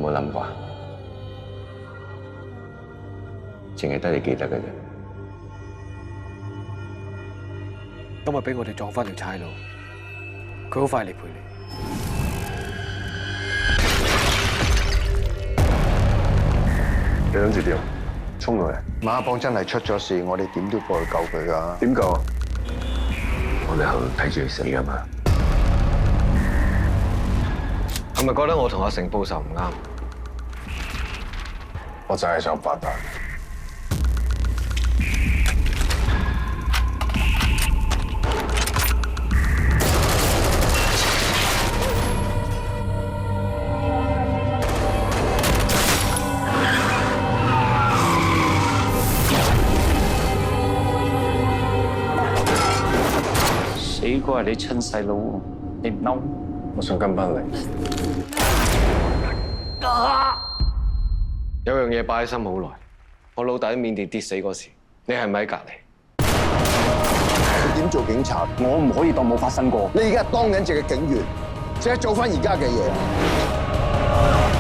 冇諗過？淨係得你記得嘅啫。今日俾我哋撞翻條差路，佢好快嚟陪你。你諗住點？衝落嚟？馬幫真係出咗事，我哋點都過去救佢㗎。點救啊？我哋喺度睇住你死㗎嘛。係咪覺得我同阿成報仇唔啱？我就係想發達。死過係你親細佬，你唔嬲？我想跟翻你。有樣嘢擺喺心好耐，我老豆喺緬甸跌死嗰時，你係咪喺隔離？你點做警察？我唔可以當冇發生過。你而家當緊值嘅警員，即係做翻而家嘅嘢。